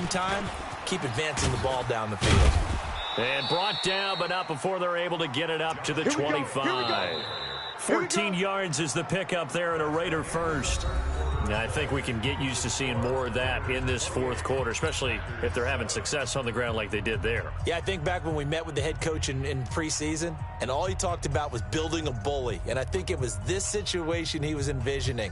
time, keep advancing the ball down the field. And brought down, but not before they're able to get it up to the 25. 14 yards is the pickup there and a Raider first. Now, I think we can get used to seeing more of that in this fourth quarter, especially if they're having success on the ground like they did there. Yeah, I think back when we met with the head coach in preseason, and all he talked about was building a bully. And I think it was this situation he was envisioning.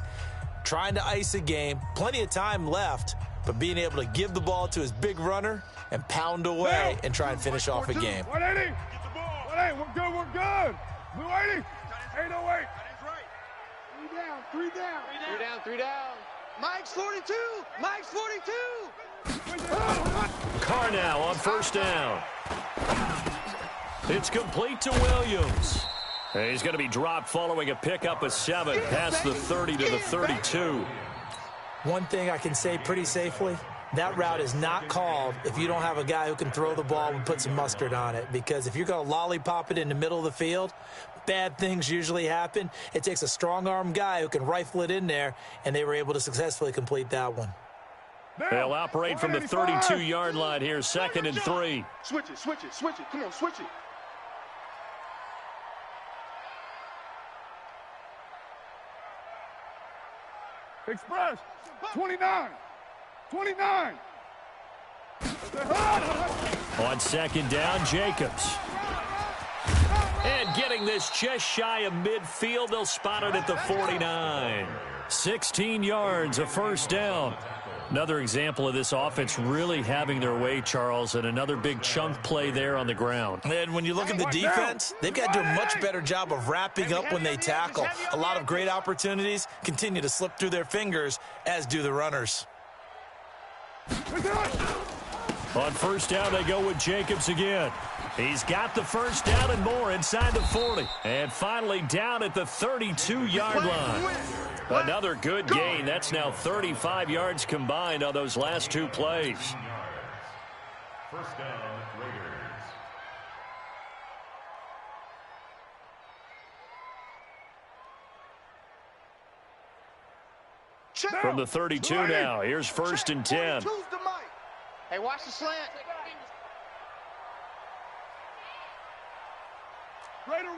Trying to ice a game, plenty of time left, but being able to give the ball to his big runner and pound away and try and finish off a game. 180. 180. We're good. Blue 80. 808. Three down. Mike's 42. Mike's 42. Carr now on first down. It's complete to Williams. And he's going to be dropped following a pickup of 7 past the 30 to the 32. One thing I can say pretty safely, that route is not called if you don't have a guy who can throw the ball and put some mustard on it. Because if you're going to lollipop it in the middle of the field, bad things usually happen. It takes a strong-arm guy who can rifle it in there, and they were able to successfully complete that one. They'll operate from the 32-yard line here, 2nd and 3. Switch it. Come on, switch it. Express, 29. On 2nd down, Jacobs. And getting this just shy of midfield, they'll spot it at the 49. 16 yards, a first down. Another example of this offense really having their way, Charles, and another big chunk play there on the ground. And when you look at the defense, they've got to do a much better job of wrapping up when they tackle. A lot of great opportunities continue to slip through their fingers, as do the runners. On first down, they go with Jacobs again. He's got the first down and more inside the 40. And finally down at the 32-yard line. Another good gain. That's now 35 yards combined on those last 2 plays. First down, Raiders. From the 32 now, here's 1st and 10. Hey, watch the slant. Raider 1.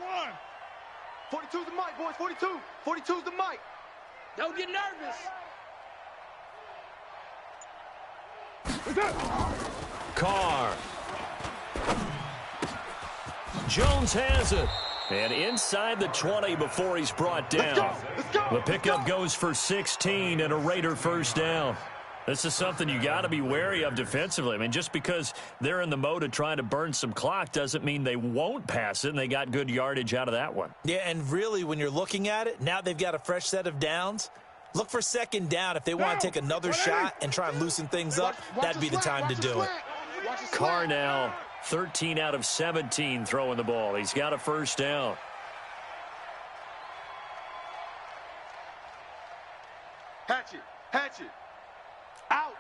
42's the mic, boys. 42. 42's the mic. Don't get nervous. Carr. Jones has it. And inside the 20 before he's brought down. Let's go. The pickup goes for 16 and a Raider first down. This is something you got to be wary of defensively. I mean, just because they're in the mode of trying to burn some clock doesn't mean they won't pass it, and they got good yardage out of that one. Yeah, and really, when you're looking at it, now they've got a fresh set of downs. Look for 2nd down if they want to take another shot and try and loosen things up. That'd be the time to do it. Carr now 13 out of 17 throwing the ball. He's got a first down. Hatchet. Out.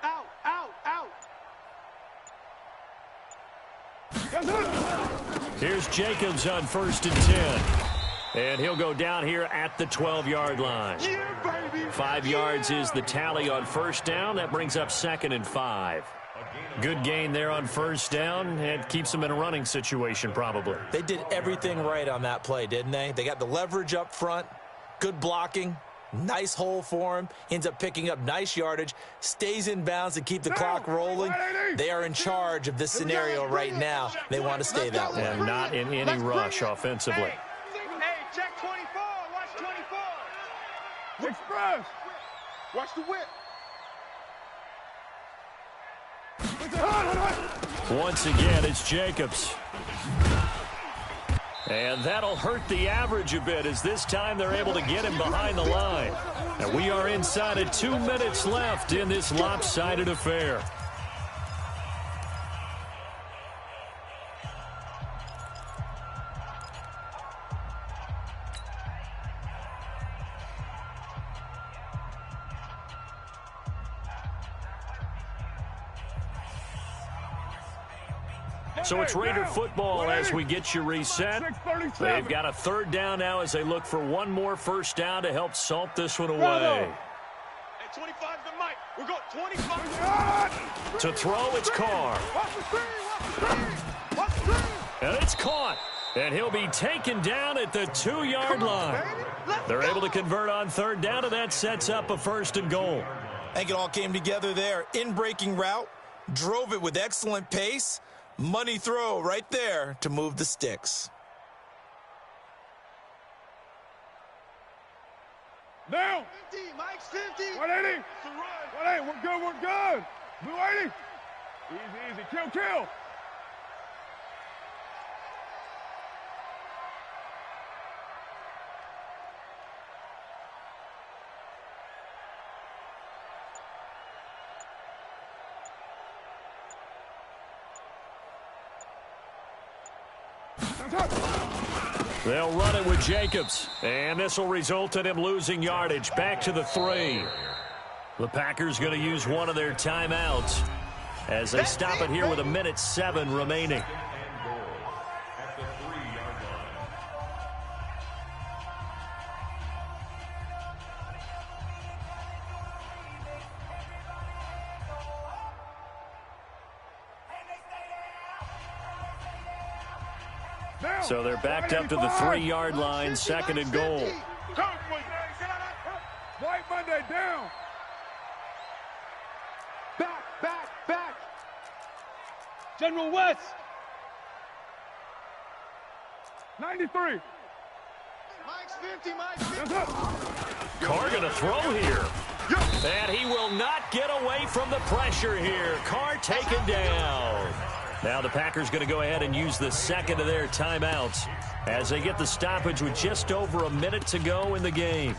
Here's Jacobs on 1st and 10. And he'll go down here at the 12-yard line. 5 yards is the tally on first down. That brings up 2nd and 5. Good gain there on first down, and keeps them in a running situation probably. They did everything right on that play, didn't they? They got the leverage up front, good blocking, nice hole for him, ends up picking up nice yardage, stays in bounds to keep the clock rolling. They are in charge of this scenario right now. They want to stay that way. And not in any rush offensively. Hey, check 24. Watch 24. Express. Watch the whip. Once again, it's Jacobs. And that'll hurt the average a bit, as this time they're able to get him behind the line. And we are inside of 2 minutes left in this lopsided affair. So it's Raider football as we get you reset. They've got a 3rd down now as they look for one more first down to help salt this one away. Hey, 25's the mic. We're going. To throw, it's Carr. And it's caught. And he'll be taken down at the 2-yard line. They're able to convert on third down, and that sets up a 1st and goal. I think it all came together there. In-breaking route, drove it with excellent pace. Money throw right there to move the sticks. Down. 50, Mike's 50. 180. 180. We're good. We're good. Blue 80. Easy, easy. Kill, kill. They'll run it with Jacobs, and this will result in him losing yardage back to the 3. The Packers going to use one of their timeouts as they stop it here with 1:07 remaining. So they're backed up to the 3-yard line, 2nd and goal. White Monday down. Back. General West. 93. Mike's 50, Mike's 50. Carr going to throw here. And he will not get away from the pressure here. Carr taken down. Now the Packers going to go ahead and use the 2nd of their timeouts as they get the stoppage with just over a minute to go in the game.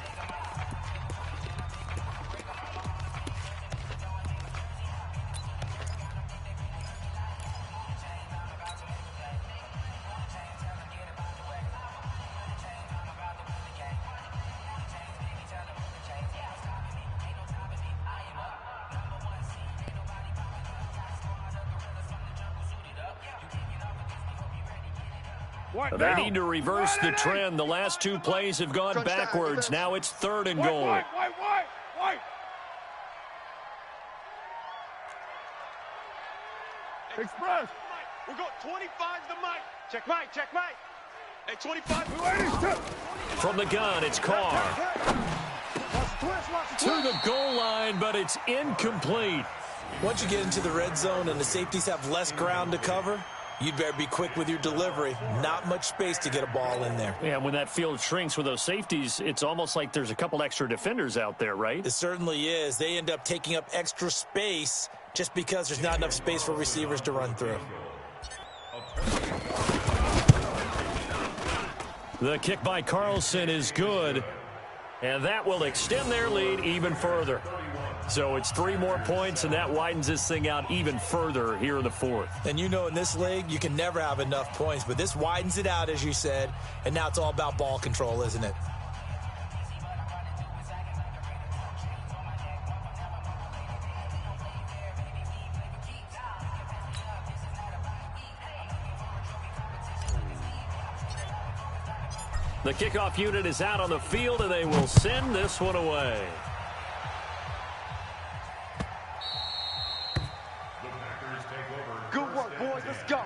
They need to reverse the trend. The last 2 plays have gone backwards. Now it's 3rd and goal. White. Express. We got 25 to Mike. Check Mike. Hey, 25. From the gun, it's Carr. To the goal line, but it's incomplete. Once you get into the red zone and the safeties have less ground to cover, you'd better be quick with your delivery. Not much space to get a ball in there. Yeah, when that field shrinks with those safeties, it's almost like there's a couple extra defenders out there, right? It certainly is. They end up taking up extra space just because there's not enough space for receivers to run through. The kick by Carlson is good, and that will extend their lead even further. So it's 3 more points, and that widens this thing out even further here in the 4th. And you know in this league, you can never have enough points, but this widens it out, as you said, and now it's all about ball control, isn't it? The kickoff unit is out on the field, and they will send this one away. Good work, boys. Let's go.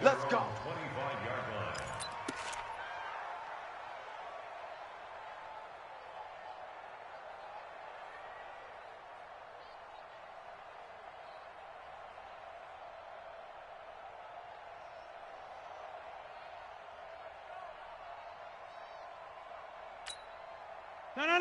Let's go.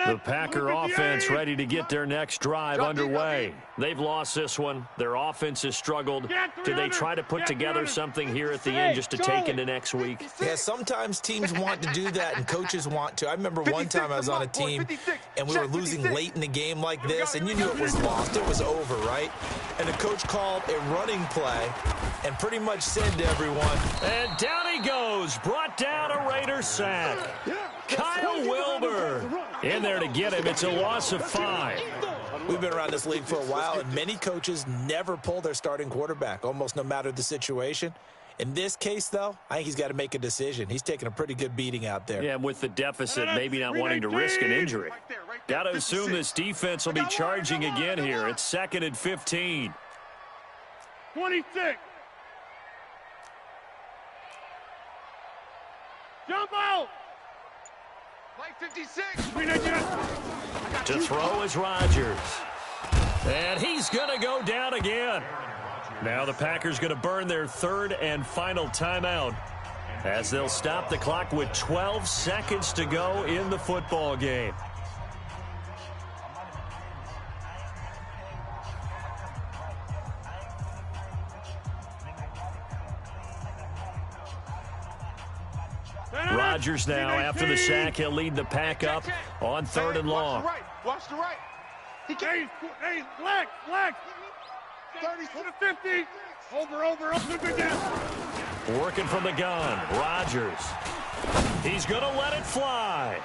The Packer offense ready to get their next drive underway. They've lost this one. Their offense has struggled. Do they try to put together something here at the end just to take into next week? Yeah, sometimes teams want to do that and coaches want to. I remember one time I was on a team and we were losing late in the game like this, and you knew it was lost. It was over, right? And the coach called a running play and pretty much said to everyone, and down he goes, brought down a Raider sack. Kyle Wilbur in there to get him. It's a loss of 5. We've been around this league for a while, and many coaches never pull their starting quarterback, almost no matter the situation. In this case, though, I think he's got to make a decision. He's taking a pretty good beating out there. Yeah, with the deficit, maybe not wanting to risk an injury. Got to assume this defense will be charging again here. It's 2nd and 15. 26. Jump out. Play 56. To throw is Rodgers. And he's going to go down again. Now the Packers going to burn their 3rd and final timeout as they'll stop the clock with 12 seconds to go in the football game. Rodgers now, after the sack, he'll lead the pack up on 3rd and long. Watch the right. Hey, black. 30 to the 50. Over. Good down. Working from the gun, Rodgers. He's going to let it fly.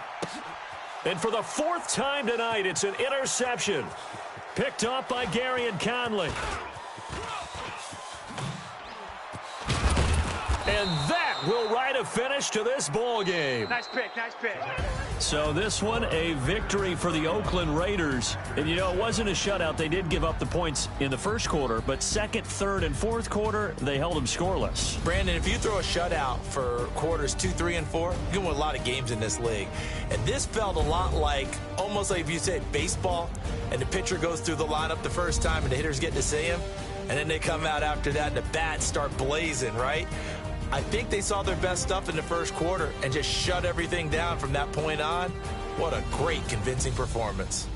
And for the 4th time tonight, it's an interception. Picked off by Gary and Conley. And that will write a finish to this ball game. Nice pick. So this one, a victory for the Oakland Raiders. And, you know, it wasn't a shutout. They did give up the points in the first quarter, but 2nd, 3rd, and 4th quarter, they held them scoreless. Brandon, if you throw a shutout for quarters 2, 3, and 4, you can win a lot of games in this league. And this felt a lot like, almost like if you said baseball, and the pitcher goes through the lineup the first time, and the hitters get to see him, and then they come out after that, and the bats start blazing, right? I think they saw their best stuff in the first quarter and just shut everything down from that point on. What a great, convincing performance.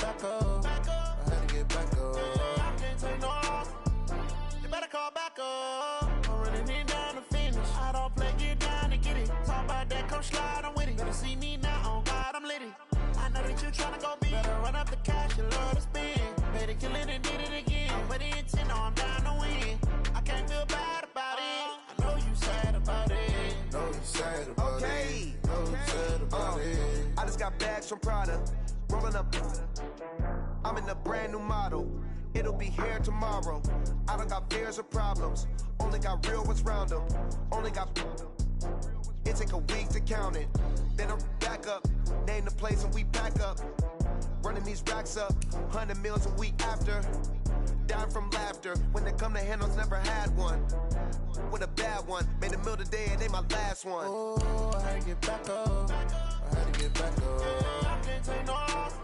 back up. I had to get back up. I can't take no loss. You better call back up. I'm running it down to finish. I don't play, get down to get it. Talk about that, come slide, I'm with it. Better see me now, on God, I'm litty. I know that you tryna go big. Better run up the cash, you love to spend. Better kill it and did it again. But the intent, no, I'm down to win. I can't feel bad about it. I know you sad about it. Know you sad about it. Know you sad about it. I just got bags from Prada. Rolling up. I'm in a brand new model. It'll be here tomorrow. I don't got fears or problems. Only got real ones round them. Only got. It take a week to count it. Then I'm back up. Name the place and we pack up. Running these racks up. 100 meals a week after. Down from laughter. When they come to handles, never had one. With a bad one. Made a meal today and they my last one. Oh, I had to get back up. I had to get back up. I can't take no loss.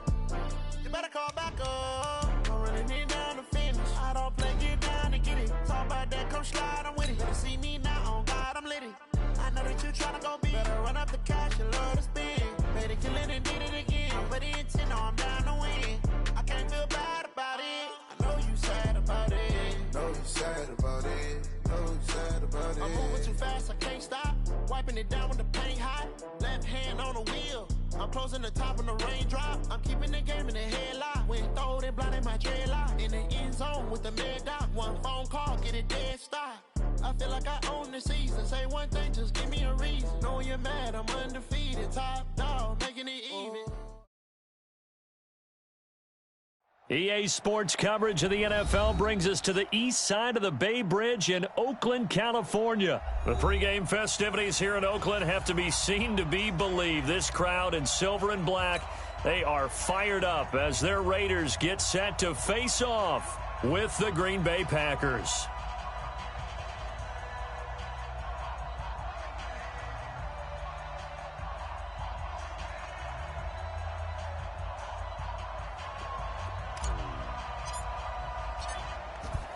You better call back up. I'm running it down to finish. I don't play, get down to get it. Talk about that, come slide, I'm with it. Better see me now, on God, I'm litty. I know that you tryna go big. Better run up the cash, you love to spend. Better kill it and did it again. But the intent, no, I'm down to win. I can't feel bad about it. I know you sad about it. Know you sad about it. Know you sad about it. I'm moving too fast, I can't stop. wiping it down when the paint hot. Left hand on the wheel. I'm closing the top on the raindrop. I'm keeping the game in the headlock. When throwed and blinded my dreadlock. In the end zone with the mad dot. One phone call, get it dead stop. I feel like I own the season. Say one thing, just give me a reason. Knowing you're mad, I'm undefeated. Top dog, making it even. EA Sports coverage of the NFL brings us to the east side of the Bay Bridge in Oakland, California. The pregame festivities here in Oakland have to be seen to be believed. This crowd in silver and black, they are fired up as their Raiders get set to face off with the Green Bay Packers.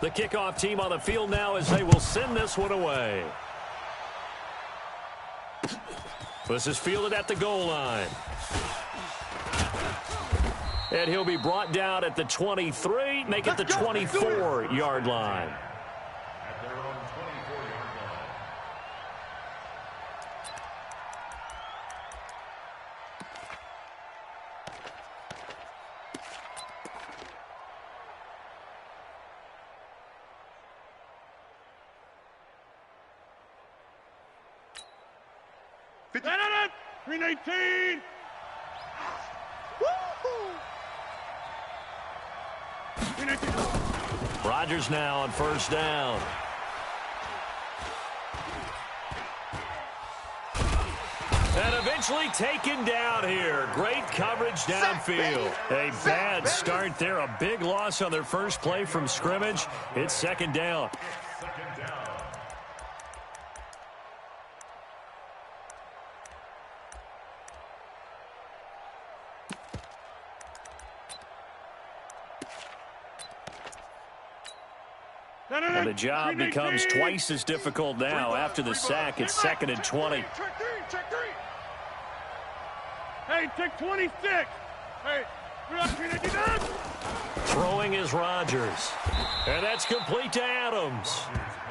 The kickoff team on the field now as they will send this one away. This is fielded at the goal line. And he'll be brought down at the 23, make it the 24-yard line. At their own 24-yard line. Green 18. Rodgers now on first down. And eventually taken down here. Great coverage downfield. A bad start there. A big loss on their first play from scrimmage. It's second down. And the job becomes twice as difficult now after the sack. It's second and 20. Check three. Hey, check 26. Hey, throwing is Rodgers. And that's complete to Adams.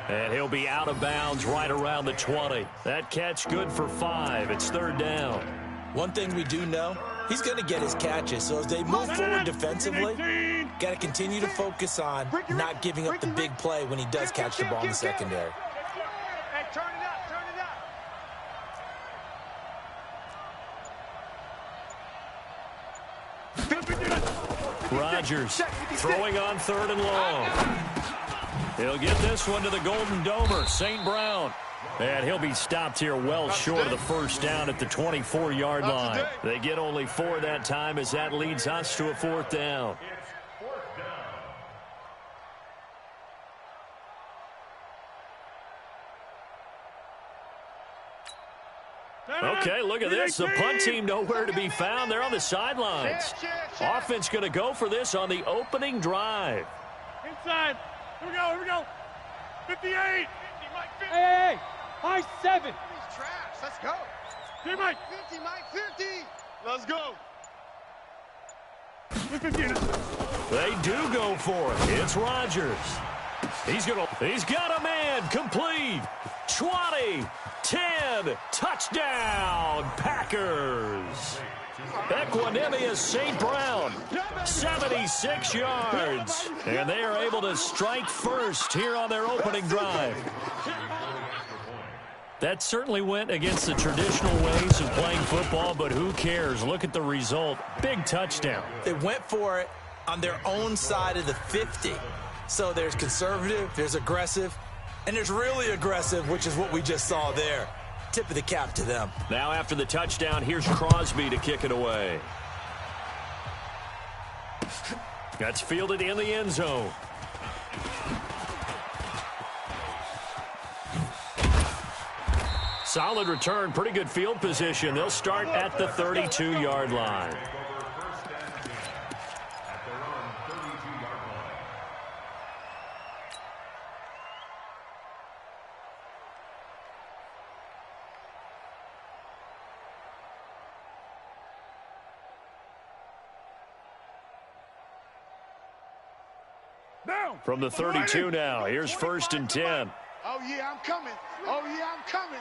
And he'll be out of bounds right around the 20. That catch good for 5. It's third down. One thing we do know, he's going to get his catches. So as they move forward defensively, got to continue to focus on not giving up the big play when he does catch the ball in the secondary. Hey, turn it up, turn it up. Rodgers throwing on third and long. He'll get this one to the Golden Domer, St. Brown. And he'll be stopped here well short of the first down at the 24-yard line. They get only 4 that time as that leads us to a fourth down. Okay, look at this. The punt team nowhere to be found. They're on the sidelines. Offense going to go for this on the opening drive. Inside. Here we go. 58. Hey, high 7. He's trash. Let's go. Hey, Mike. 50, Mike, 50. Let's go. 15. They do go for it. It's Rodgers. He's got a man. Complete. 20, 10, touchdown, Packers. Equanimous St. Brown, 76 yards. And they are able to strike first here on their opening drive. That certainly went against the traditional ways of playing football, but who cares? Look at the result. Big touchdown. They went for it on their own side of the 50. So there's conservative, there's aggressive, and there's really aggressive, which is what we just saw there. Tip of the cap to them. Now after the touchdown, here's Crosby to kick it away. That's fielded in the end zone. Solid return, pretty good field position. They'll start at the 32-yard line. From the 32 now, here's first and 10. Oh, yeah, I'm coming. Oh, yeah, I'm coming.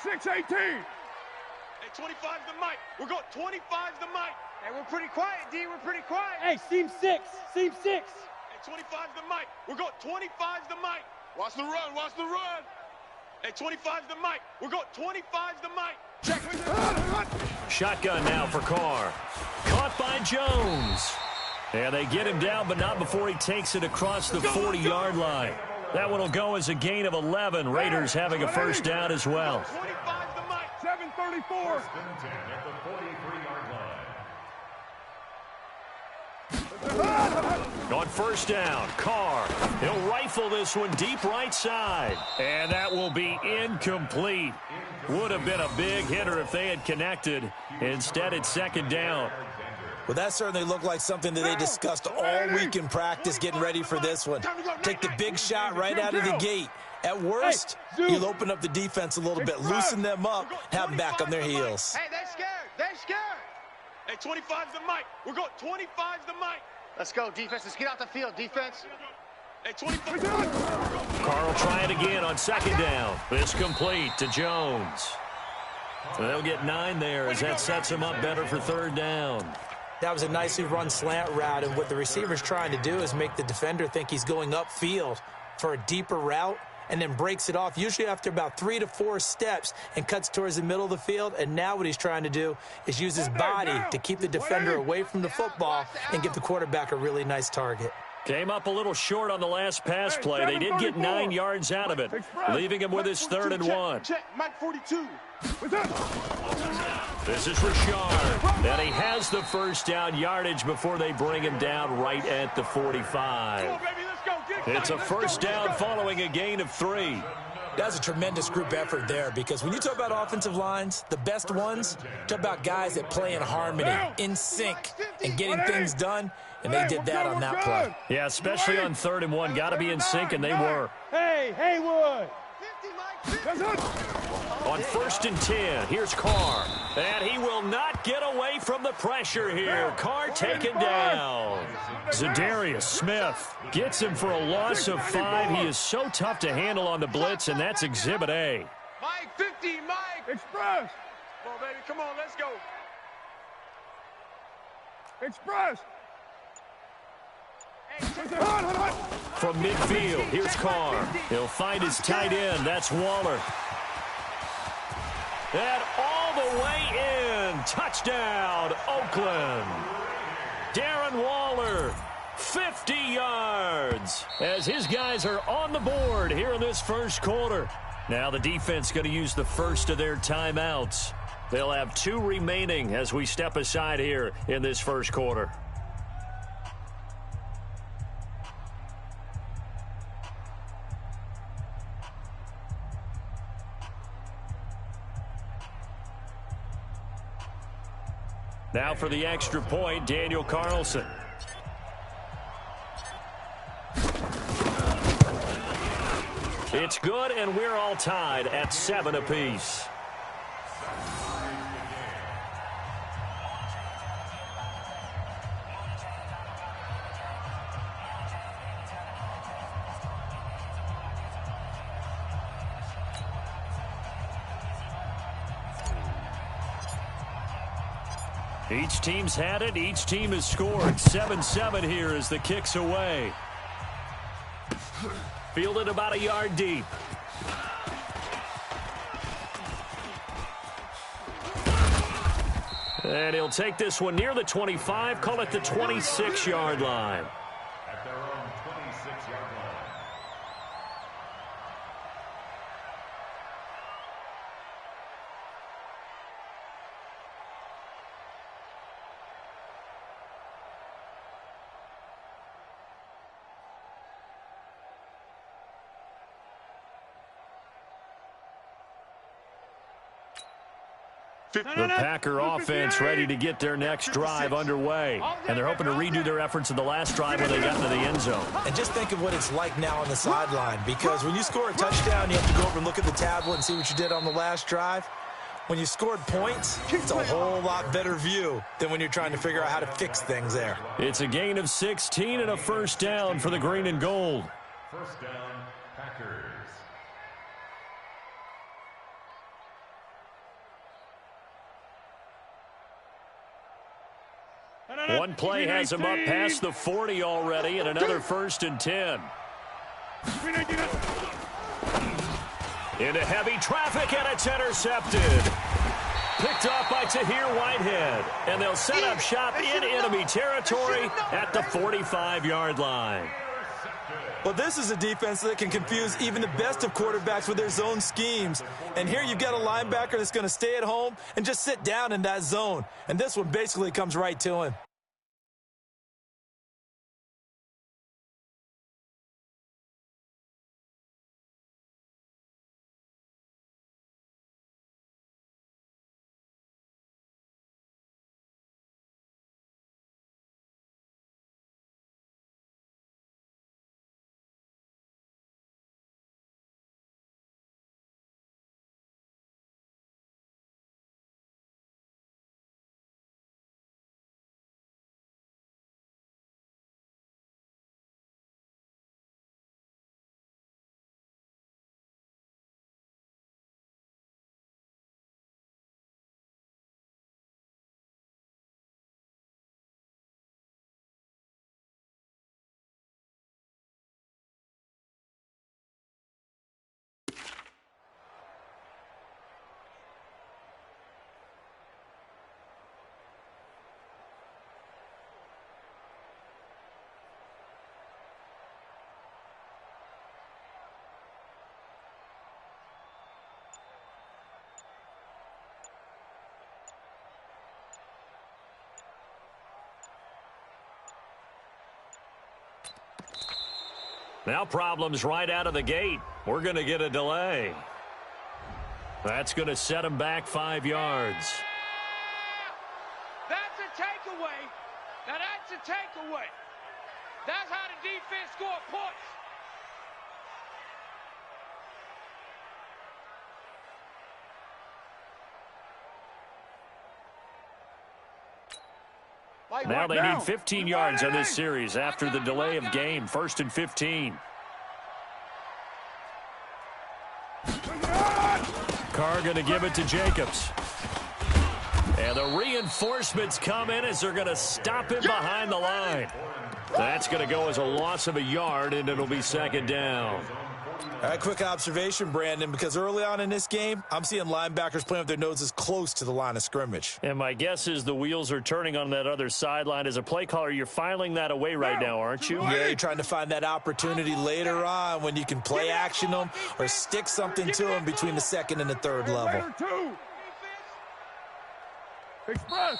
6-18. Hey, 25's the mic. We're going 25's the mic. Hey, we're pretty quiet, D. We're pretty quiet. Hey, seam 6. Seam 6. Hey, 25's the mic. We're going 25's the mic. Watch the run. Watch the run. Hey, 25's the mic. We're going 25's the mic. Check. Shotgun now for Carr. Caught by Jones. And they get him down, but not before he takes it across the 40-yard line. That one will go as a gain of 11. Raiders having a first down as well. 25's the mic. 7:34. First and 10 at the 43-yard line. On first down, Carr. He'll rifle this one deep right side. And that will be incomplete. Would have been a big hitter if they had connected. Instead, it's second down. Well, that certainly looked like something that they discussed all week in practice getting ready for this one. Take the big shot right out of the gate. At worst, you'll open up the defense a little bit, loosen them up, have them back on their heels. Hey, they're scared. They're scared. Hey, 25's the mic. We're going 25's the mic. Let's go, defense. Let's get out the field, defense. Hey, 25. Carr will try it again on second down. This complete to Jones. So they'll get 9 there as that sets them up better for third down. That was a nicely run slant route, and what the receiver's trying to do is make the defender think he's going upfield for a deeper route and then breaks it off, usually after about 3 to 4 steps, and cuts towards the middle of the field. And now what he's trying to do is use his body to keep the defender away from the football and give the quarterback a really nice target. Came up a little short on the last pass play. They did get 9 yards out of it, leaving him with his 3rd and 1. Check, Mike 42. This is Richard, and he has the first down yardage before they bring him down right at the 45. It's a first down following a gain of 3. That's a tremendous group effort there, because when you talk about offensive lines, the best ones, talk about guys that play in harmony, in sync, and getting things done, and they did that on that play. Yeah, especially on 3rd and 1. Got to be in sync, and they were. Hey, Haywood. On 1st and 10, here's Carr. And he will not get away from the pressure here. Carr taken down. Zadarius Smith gets him for a loss of 5. He is so tough to handle on the blitz, and that's Exhibit A. Mike 50, Mike. Express. Come on, baby. Come on, let's go. Express. From midfield, here's Carr. He'll find his tight end. That's Waller. And all the way in. Touchdown, Oakland. Darren Waller, 50 yards, as his guys are on the board here in this first quarter. Now the defense going to use the first of their timeouts. They'll have 2 remaining as we step aside here in this first quarter. Now for the extra point, Daniel Carlson. It's good, and we're all tied at 7 apiece. Each team's had it. Each team has scored. 7-7 here as the kick's away. Fielded about a yard deep. And he'll take this one near the 25, call it the 26-yard line. At their own 26-yard line. The Packer offense ready to get their next drive underway. And they're hoping to redo their efforts in the last drive when they got into the end zone. And just think of what it's like now on the sideline, because when you score a touchdown, you have to go over and look at the tablet and see what you did on the last drive. When you scored points, it's a whole lot better view than when you're trying to figure out how to fix things there. It's a gain of 16 and a first down for the green and gold. First down, Packers. One play has him up past the 40 already, and another 1st and 10. Into heavy traffic, and it's intercepted. Picked off by Tahir Whitehead. And they'll set up shop in enemy territory at the 45-yard line. Well, this is a defense that can confuse even the best of quarterbacks with their zone schemes. And here you've got a linebacker that's going to stay at home and just sit down in that zone. And this one basically comes right to him. Now problems right out of the gate. We're going to get a delay. That's going to set him back 5 yards. That's a takeaway. Now that's a takeaway. That's how the defense score points. Now they need 15 yards on this series after the delay of game. 1st and 15. Carr going to give it to Jacobs. And the reinforcements come in as they're going to stop him behind the line. That's going to go as a loss of a yard, and it'll be 2nd down. All right, quick observation, Brandon, because early on in this game, I'm seeing linebackers playing with their noses close to the line of scrimmage. And my guess is the wheels are turning on that other sideline. As a play caller, you're filing that away right now, aren't you? Yeah, you're trying to find that opportunity later on when you can play action them or stick something to them between the 2nd and the 3rd level. Express.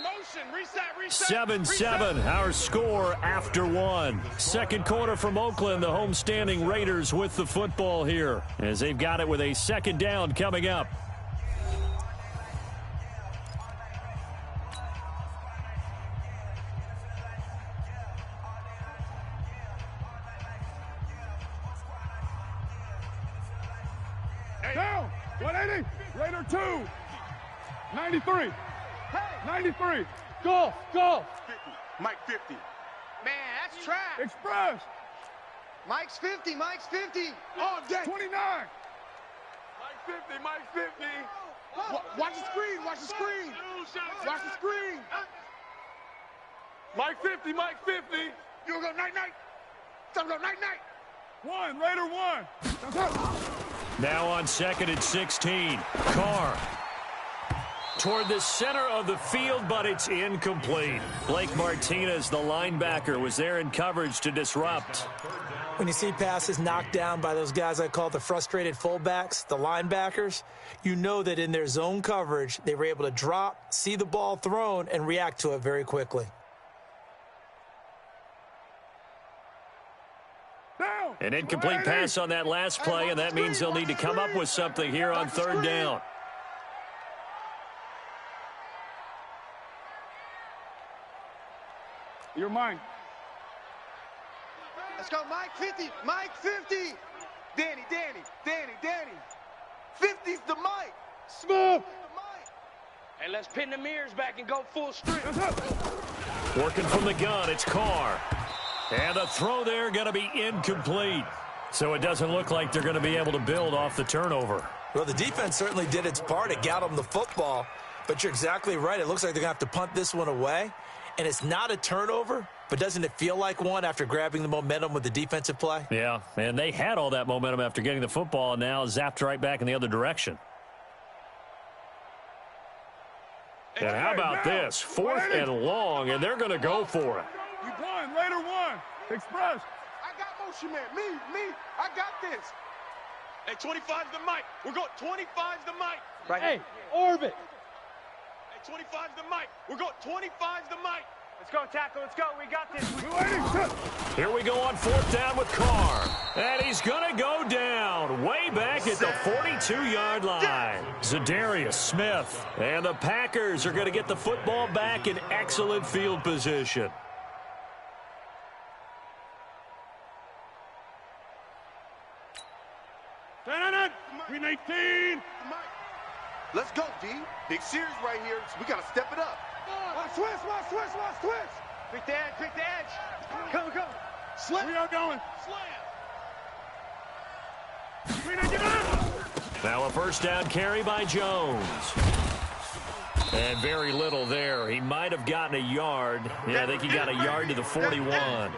Motion, reset. 7-7, our score after 1. 2nd quarter from Oakland, the homestanding Raiders with the football here, as they've got it with a 2nd down coming up. Down. 180. Raider 2. 93. 93. Go. 50. Mike 50. Man, that's trash. Express. Mike's 50. Oh, 29. Mike 50. Watch the screen. Watch the screen. Mike 50. You gonna go night. Time to go night. 1. Raider 1. Now on 2nd and 16. Carr toward the center of the field, but it's incomplete. Blake Martinez, the linebacker, was there in coverage to disrupt. When you see passes knocked down by those guys I call the frustrated fullbacks, the linebackers, you know that in their zone coverage, they were able to drop, see the ball thrown, and react to it very quickly. An incomplete pass on that last play, and that means they'll need to come up with something here on 3rd down. You're mine. Let's go, Mike 50. Danny. 50's the Mike. Smooth. Hey, let's pin the mirrors back and go full strength. Working from the gun, it's Carr. And the throw there going to be incomplete. So it doesn't look like they're going to be able to build off the turnover. Well, the defense certainly did its part. It got them the football. But you're exactly right. It looks like they're going to have to punt this one away. And it's not a turnover, but doesn't it feel like one after grabbing the momentum with the defensive play? Yeah, and they had all that momentum after getting the football, and now zapped right back in the other direction. And how about this? 4th and long, and they're going to go for it. You won, later one. Express. I got motion, man. Me. I got this. Hey, 25's the mic. We're going 25's the mic. Right. Hey, orbit. Hey, 25's the mic. We're going 25's the mic. Let's go, tackle. Let's go. We got this. Here we go on 4th down with Carr. And he's going to go down way back at the 42-yard line. Zadarius Smith. And the Packers are going to get the football back in excellent field position. Green 18. Let's go, D. Big series right here. We got to step it up. Watch twist. Pick the edge. Come. Slam. We are going. Now a 1st down carry by Jones. And very little there. He might have gotten a yard. Yeah, I think he got a yard to the 41.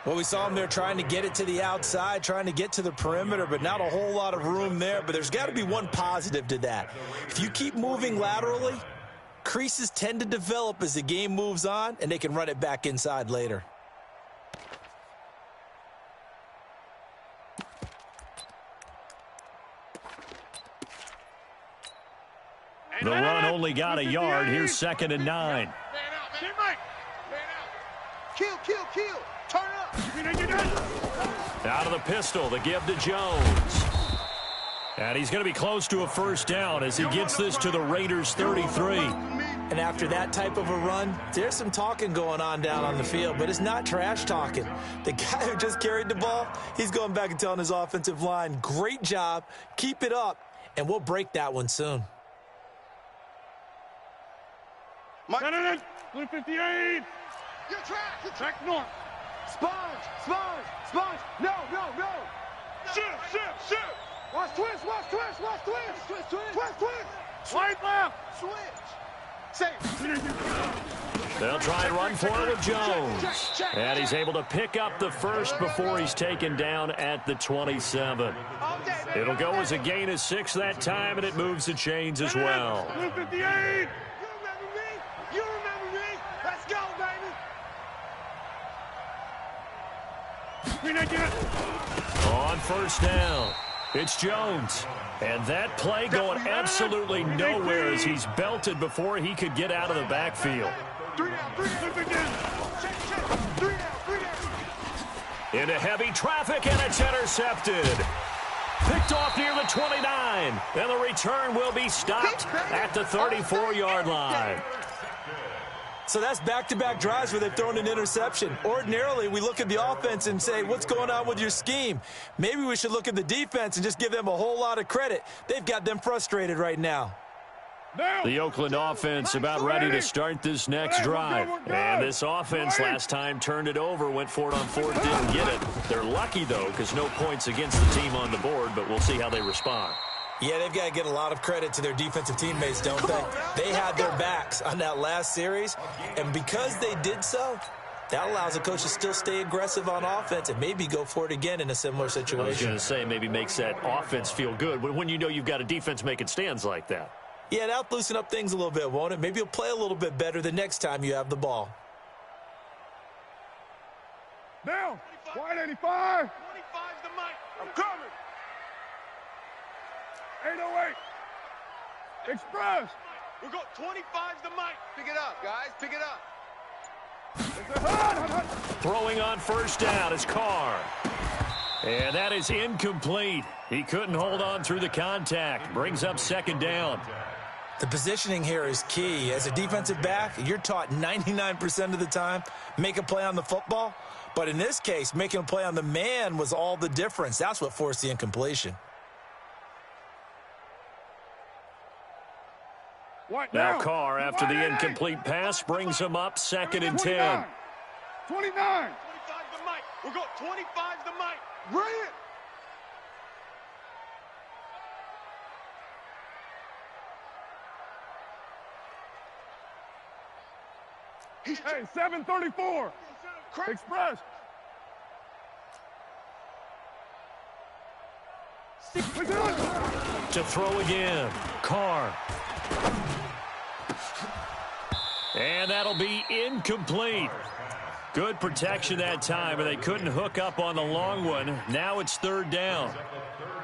Well, we saw him there trying to get it to the outside, trying to get to the perimeter, but not a whole lot of room there. But there's got to be one positive to that. If you keep moving laterally, creases tend to develop as the game moves on, and they can run it back inside later. The run only got a yard. Here's 2nd and 9. Kill. Turn up. Out of the pistol, the give to Jones. And he's going to be close to a 1st down as he gets this to the Raiders' 33. And after that type of a run, there's some talking going on down on the field, but it's not trash talking. The guy who just carried the ball, he's going back and telling his offensive line, great job, keep it up, and we'll break that one soon. Mike. 58. You're track. Back north. Sponge. No. Shoot. Watch twist. Right left. Switch. Safe. They'll try and run for it with Jones. And he's able to pick up the 1st before he's taken down at the 27. It'll go as a gain of 6 that time, and it moves the chains as well. 58. You remember me. Let's go, baby. On 1st down, it's Jones. And that play going absolutely nowhere as he's belted before he could get out of the backfield. 3 down. Into heavy traffic, and it's intercepted. Picked off near the 29. And the return will be stopped at the 34-yard line. So that's back-to-back drives where they've thrown an interception. Ordinarily, we look at the offense and say, what's going on with your scheme? Maybe we should look at the defense and just give them a whole lot of credit. They've got them frustrated right now. The Oakland offense about ready to start this next drive. And this offense last time turned it over, went for it on 4th, didn't get it. They're lucky, though, because no points against the team on the board, but we'll see how they respond. Yeah, they've got to get a lot of credit to their defensive teammates, don't they? They had their backs on that last series, and because they did so, that allows the coach to still stay aggressive on offense and maybe go for it again in a similar situation. I was going to say maybe makes that offense feel good when you know you've got a defense making stands like that. Yeah, that'll loosen up things a little bit, won't it? Maybe you'll play a little bit better the next time you have the ball. Down. Wide 85. 25's the mic. I'm coming. 808. Express. We're going 25's the mic. Pick it up, guys. Pick it up. Throwing on 1st down is Carr. And that is incomplete. He couldn't hold on through the contact. Brings up 2nd down. The positioning here is key. As a defensive back, you're taught 99% of the time, make a play on the football. But in this case, making a play on the man was all the difference. That's what forced the incompletion. Now Carr, after the incomplete pass, brings him up 2nd and 10. 29. 25's the mic. We're going 25's the mic. Bring it. Hey, 734. Express. To throw again. Carr. And that'll be incomplete. Good protection that time, and they couldn't hook up on the long one. Now it's third down.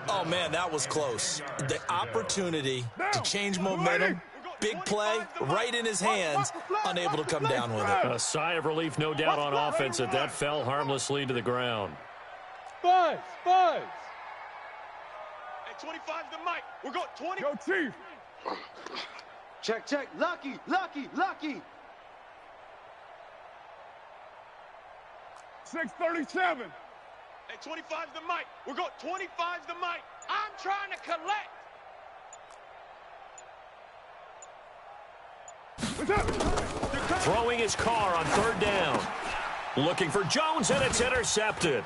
Oh, man, that was close. The opportunity to change momentum, big play, right in his hands, unable to come down with it. A sigh of relief, no doubt, on offense that fell harmlessly to the ground. Buzz! Hey, 25 the mic. We're going 20. Go, Chief. Check, check. Lucky, lucky, lucky. 637. Hey, 25 the mic. We're going 25 the mic. I'm trying to collect. Throwing his car on third down. Looking for Jones, and it's intercepted.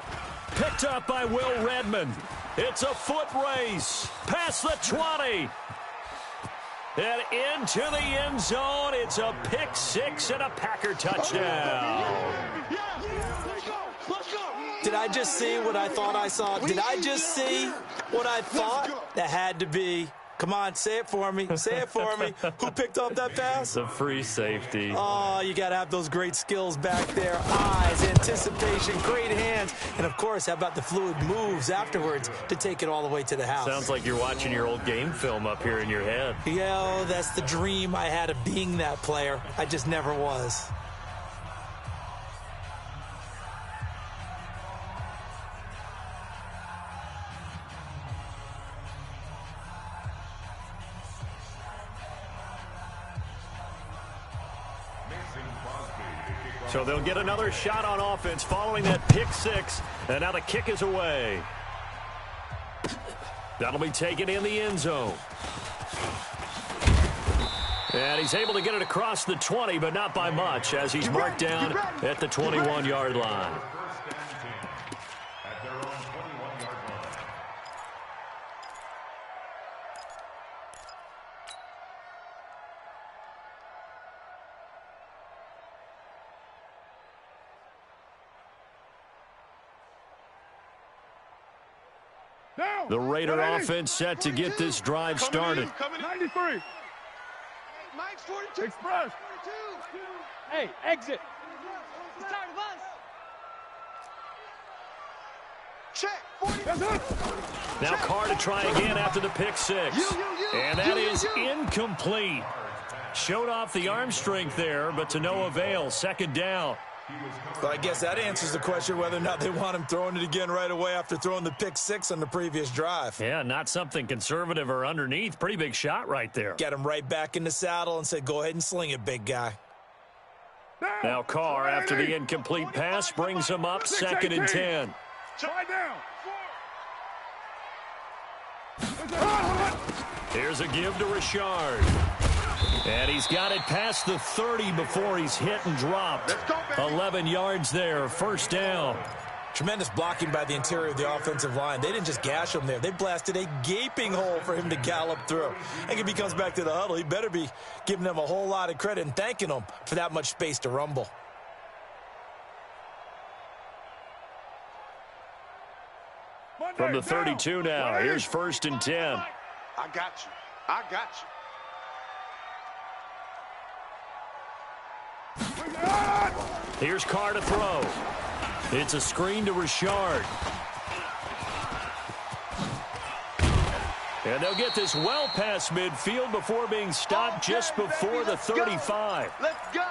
Picked up by Will Redmond. It's a foot race. Past the 20. And into the end zone. It's a pick six and a Packer touchdown. Did I just see what I thought I saw? Did I just see what I thought? That had to be. Come on, say it for me. Say it for me. Who picked up that pass? The free safety. Oh, you got to have those great skills back there. Eyes, anticipation, great hands. And, of course, how about the fluid moves afterwards to take it all the way to the house? Sounds like you're watching your old game film up here in your head. Yeah, that's the dream I had of being that player. I just never was. So they'll get another shot on offense following that pick six. And now the kick is away. That'll be taken in the end zone. And he's able to get it across the 20, but not by much, as he's marked down at the 21-yard line. At their own 21-yard line. The Raider offense set to get this drive started. 93. Mike's 42. Express. 42. Hey, exit! He's tired of us. Check. 40. That's it. Now Carr to try again after the pick six. And that is incomplete. Showed off the arm strength there, but to no avail. Second down. But I guess that answers the question whether or not they want him throwing it again right away after throwing the pick six on the previous drive. Yeah, not something conservative or underneath. Pretty big shot right there. Get him right back in the saddle and said, go ahead and sling it, big guy. Now Carr, after the incomplete pass, brings him up 2nd and 10. Try down. Here's a give to Richard. And he's got it past the 30 before he's hit and dropped. 11 yards there, first down. Tremendous blocking by the interior of the offensive line. They didn't just gash him there. They blasted a gaping hole for him to gallop through. And if he comes back to the huddle, he better be giving them a whole lot of credit and thanking them for that much space to rumble. From the 32 now, here's 1st and 10. I got you. I got you. Here's Carr to throw. It's a screen to Richard. And they'll get this well past midfield before being stopped just before the 35. Let's go.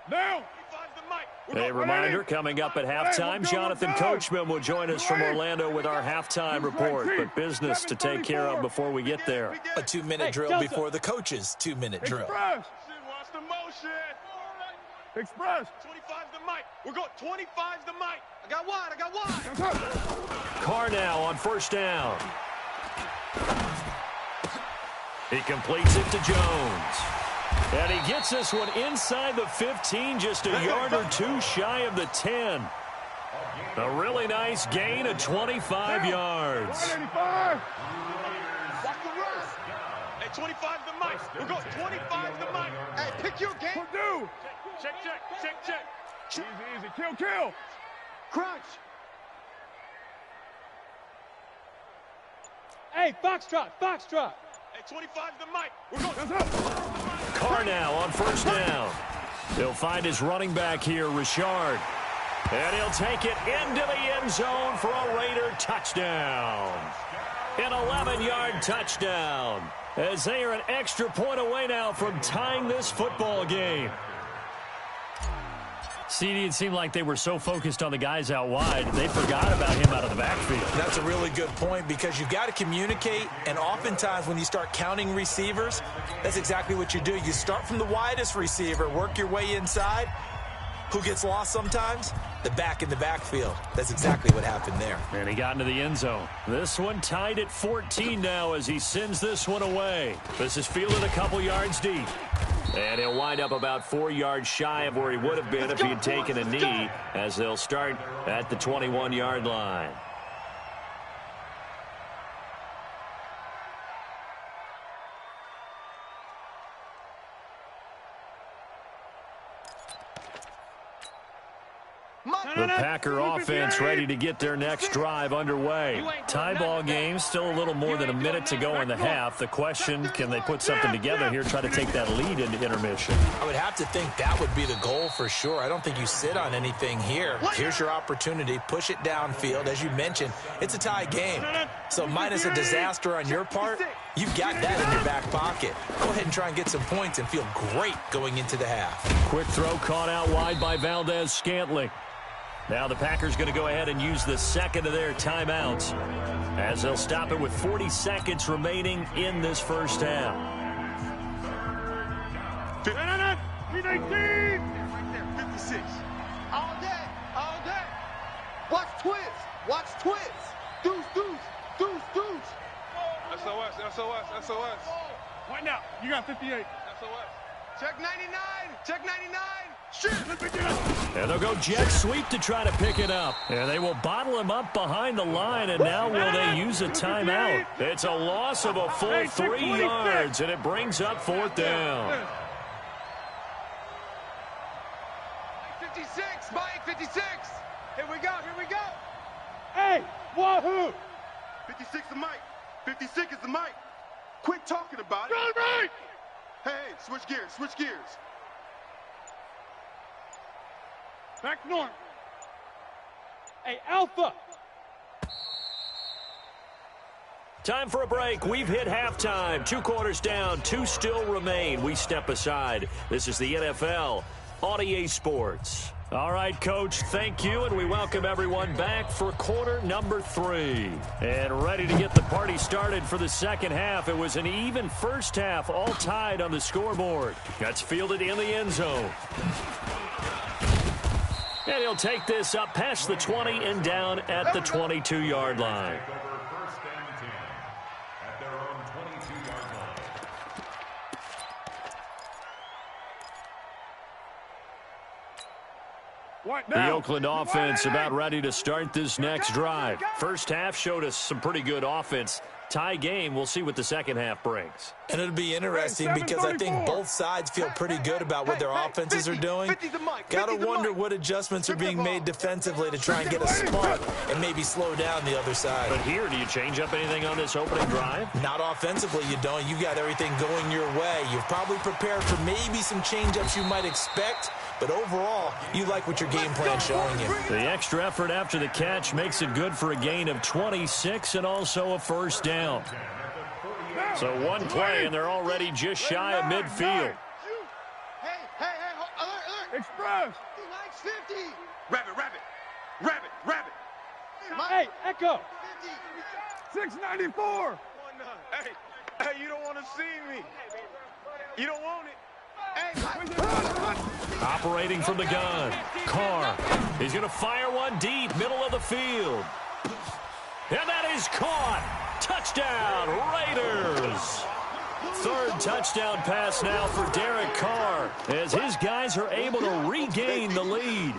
Now. A reminder, coming up at halftime, Jonathan Coachman will join us from Orlando with our halftime report. But business to take care of before we get there. A 2-minute drill before the coach's 2-minute drill. Express. Watch the motion. Express. 25 the mic. We're going 25 the mic. I got wide. I got wide. That's it. Carr now on first down. He completes it to Jones. And he gets this one inside the 15, just a yard or two shy of the 10. A really nice gain of 25 yards. 185. Watch the rush. Hey, 25 the mic. We're going 25 the mic. Hey, pick your game. Purdue. Check. Easy. Kill. Crunch. Hey, Foxtrot. Hey, 25 the mic. We're going. That's up. Carr now on first down. He'll find his running back here, Richard. And he'll take it into the end zone for a Raider touchdown. An 11-yard touchdown, as they are an extra point away now from tying this football game. CD, it seemed like they were so focused on the guys out wide, they forgot about him out of the backfield. That's a really good point, because you've got to communicate, and oftentimes when you start counting receivers, that's exactly what you do. You start from the widest receiver, work your way inside. Who gets lost sometimes? The back in the backfield. That's exactly what happened there. And he got into the end zone. This one tied at 14 now as he sends this one away. This is fielded a couple yards deep. And he'll wind up about 4 yards shy of where he would have been if he had taken a knee, as they'll start at the 21-yard line. The Packer offense ready to get their next drive underway. Tie ball game, still a little more than a minute to go in the half. The question, can they put something together here, try to take that lead into intermission? I would have to think that would be the goal for sure. I don't think you sit on anything here. Here's your opportunity. Push it downfield. As you mentioned, it's a tie game. So minus a disaster on your part, you've got that in your back pocket. Go ahead and try and get some points and feel great going into the half. Quick throw caught out wide by Valdez-Scantling. Now the Packers going to go ahead and use the second of their timeouts, as they'll stop it with 40 seconds remaining in this first half. 319. 56. All day. Watch twist. Deuce. SOS. Right now, you got 58. SOS. Check 99. Shit. And they'll go jet sweep to try to pick it up. And they will bottle him up behind the line, and now will they use a timeout? It's a loss of a full 3 yards, and it brings up fourth down. 56, Mike, 56. Here we go. Hey, wahoo! 56 the mic. 56 is the mic. Quit talking about it. Right. Hey, switch gears. Back north. Hey, Alpha! Time for a break. We've hit halftime. 2 quarters down, 2 still remain. We step aside. This is the NFL on EA Sports. All right, Coach, thank you, and we welcome everyone back for quarter number 3. And ready to get the party started for the second half. It was an even first half, all tied on the scoreboard. That's fielded in the end zone. And he'll take this up past the 20 and down at the 22-yard line. The Oakland offense about ready to start this next drive. First half showed us some pretty good offense. Tie game, we'll see what the second half brings. And it'll be interesting because I think both sides feel pretty good about what their offenses are doing. Got to wonder what adjustments are being made defensively to try and get a spark and maybe slow down the other side. But here, do you change up anything on this opening drive? Not offensively, you don't. You've got everything going your way. You've probably prepared for maybe some change-ups you might expect, but overall, you like what your game plan's showing you. The extra effort after the catch makes it good for a gain of 26 and also a first down. So one play, and they're already just shy of midfield. Hey, alert. Express. 50. Rabbit. Hey, Echo! 694. Hey, you don't want to see me. You don't want it. Hey, Operating from the gun, Carr. He's going to fire one deep, middle of the field. And that is caught. Touchdown, Raiders. Third third touchdown pass now for Derek Carr as his guys are able to regain the lead.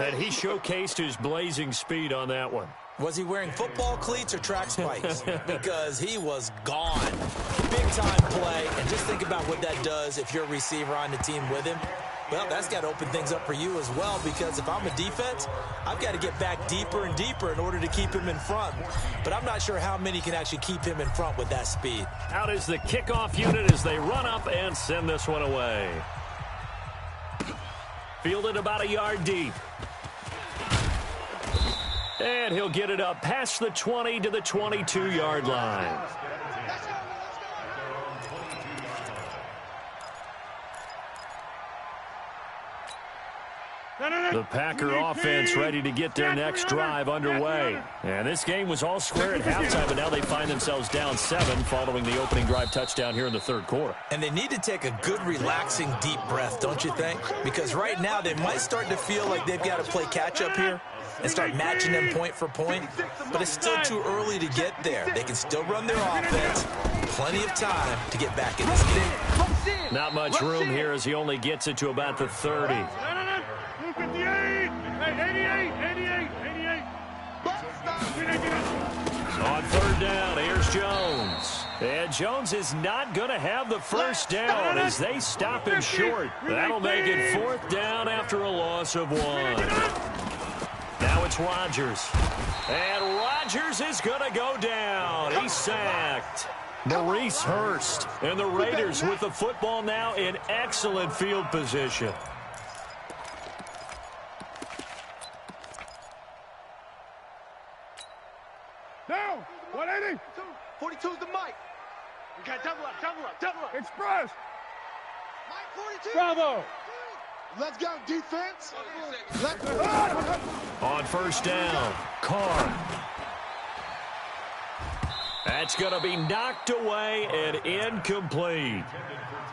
And he showcased his blazing speed on that one. Was he wearing football cleats or track spikes? Because he was gone. Big-time play, and just think about what that does if you're a receiver on the team with him. Well, that's got to open things up for you as well, because if I'm a defense, I've got to get back deeper and deeper in order to keep him in front. But I'm not sure how many can actually keep him in front with that speed. Out is the kickoff unit as they run up and send this one away. Fielded about a yard deep. And he'll get it up past the 20 to the 22-yard line. The Packer offense ready to get their next drive underway. And this game was all square at halftime, but now they find themselves down 7 following the opening drive touchdown here in the third quarter. And they need to take a good, relaxing, deep breath, don't you think? Because right now they might start to feel like they've got to play catch-up here and start matching them point for point. But it's still too early to get there. They can still run their offense. Plenty of time to get back in this game. Not much room here as he only gets it to about the 30. 58, hey, 88. On third down, here's Jones. And Jones is not going to have the first down as they stop him short. That'll make it fourth down after a loss of 1. Now it's Rodgers. And Rodgers is going to go down. He's sacked. Maurice Hurst. And the Raiders with the football now in excellent field position. Down, 180. 42's the mic. We got double up. Express. Mike 42. Bravo. Let's go, defense. Let's go. On first down, Carr. That's going to be knocked away and incomplete.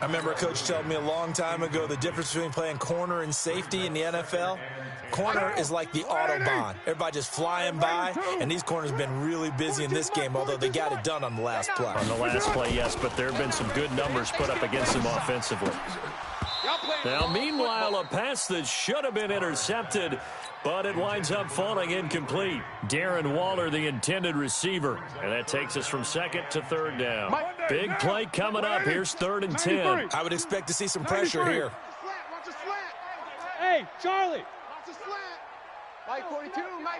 I remember a coach telling me a long time ago the difference between playing corner and safety in the NFL. Corner is like the Autobahn. Everybody just flying by, and these corners have been really busy in this game, although they got it done on the last play. On the last play, yes, but there have been some good numbers put up against them offensively. Now, meanwhile, a pass that should have been intercepted, but it winds up falling incomplete. Darren Waller, the intended receiver. And that takes us from second to third down. Big play coming up. Here's 3rd and 10. I would expect to see some pressure here. Watch the slant. Hey, Charlie. Watch the slant. Mike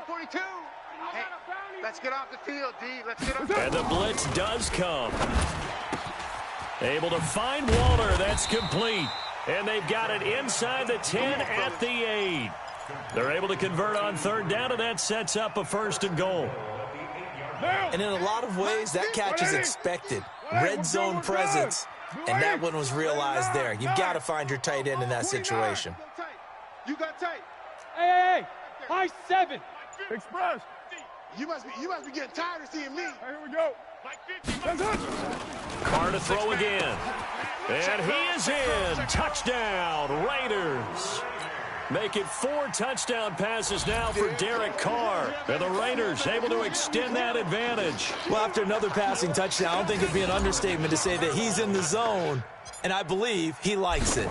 42. Hey, let's get off the field, D. Let's get off. And the blitz does come. Able to find Waller. That's complete. And they've got it inside the 10 at the 8. They're able to convert on third down, and that sets up a 1st and goal. And in a lot of ways, that catch is expected. Red zone presence, and that one was realized there. You've got to find your tight end in that situation. You got tight. Hey. High 7. Express. You must be getting tired of seeing me. Here we go. Carr to throw again. And he is in. Touchdown, Raiders. Make it 4 touchdown passes now for Derek Carr. And the Raiders able to extend that advantage. Well, after another passing touchdown, I don't think it'd be an understatement to say that he's in the zone, and I believe he likes it.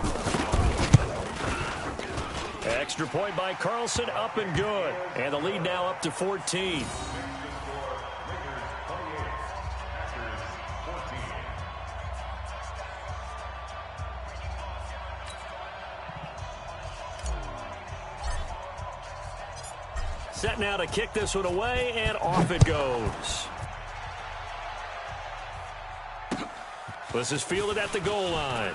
Extra point by Carlson, up and good. And the lead now up to 14. Set now to kick this one away, and off it goes. This is fielded at the goal line.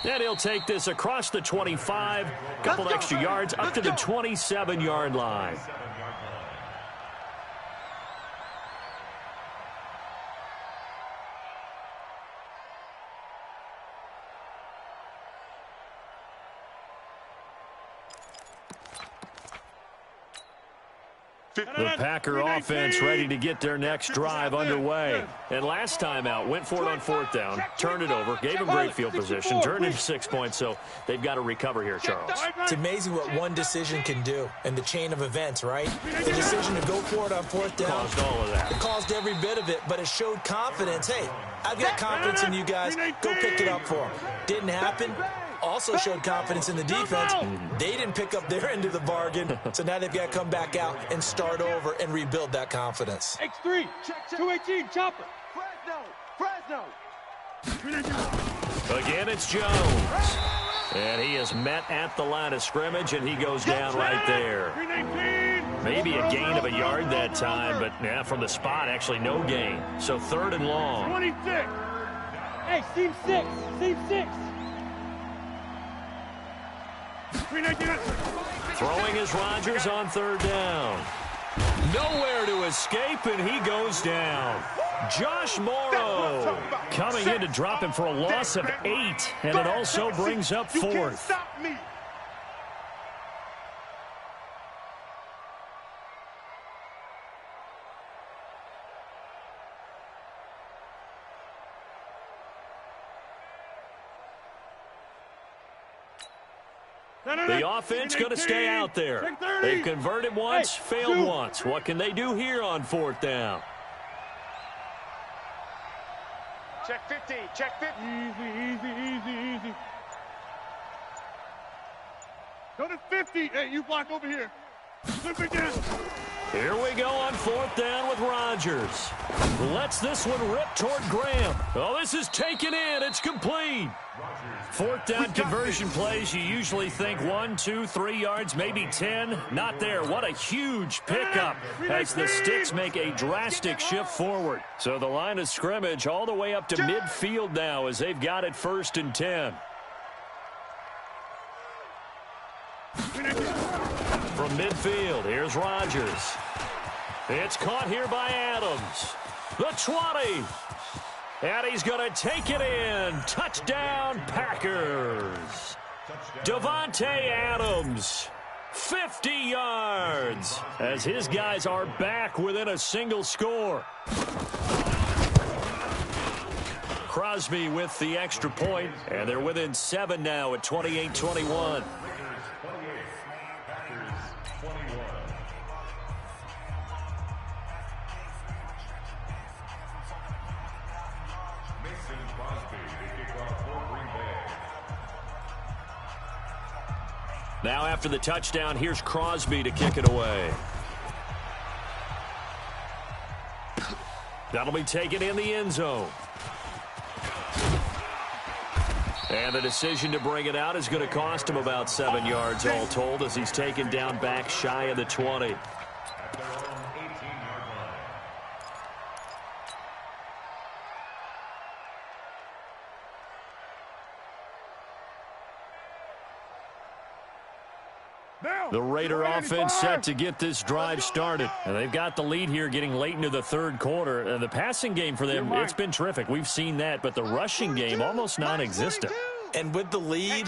And he'll take this across the 25, couple extra yards up to the 27-yard line. The Packer offense ready to get their next drive underway. And last time out, went for it on 4th down, turned it over, gave them great field position, turned into 6 points, so they've got to recover here, Charles. It's amazing what one decision can do in the chain of events, right? The decision to go for it on 4th down. Caused all of that. It caused every bit of it, but it showed confidence. Hey, I've got confidence in you guys. Go pick it up for them. Didn't happen. Also showed confidence in the defense. They didn't pick up their end of the bargain, so now they've got to come back out and start over and rebuild that confidence. X3, 218, chopper. Fresno. Again, it's Jones. And he is met at the line of scrimmage, and he goes down right there. Maybe a gain of a yard that time, but yeah, from the spot, actually no gain. So 3rd and long. 26. Hey, seam 6, seam 6. Throwing is Rodgers on 3rd down. Nowhere to escape, and he goes down. Josh Morrow coming in to drop him for a loss of 8, and it also brings up 4th. The offense going to stay out there. They've converted once, failed once. What can they do here on 4th down? Check 50. Check 50. Easy. Go to 50. Hey, you block over here. Flip it down. Here we go on 4th down with Rodgers. Lets this one rip toward Graham. Oh, this is taken in. It's complete. 4th down conversion plays, you usually think 1, 2, 3 yards, maybe 10. Not there. What a huge pickup as the Sticks make a drastic shift forward. So the line of scrimmage all the way up to midfield now as they've got it 1st and 10. From midfield, here's Rodgers. It's caught here by Adams. The 20. And he's going to take it in. Touchdown, Packers. Davante Adams, 50 yards, as his guys are back within a single score. Crosby with the extra point, and they're within 7 now at 28-21. Now after the touchdown, here's Crosby to kick it away. That'll be taken in the end zone. And the decision to bring it out is going to cost him about 7 yards all told as he's taken down back shy of the 20. The Raider offense set to get this drive started. And they've got the lead here getting late into the 3rd quarter. And the passing game for them, it's been terrific. We've seen that, but the rushing game almost non-existent. And with the lead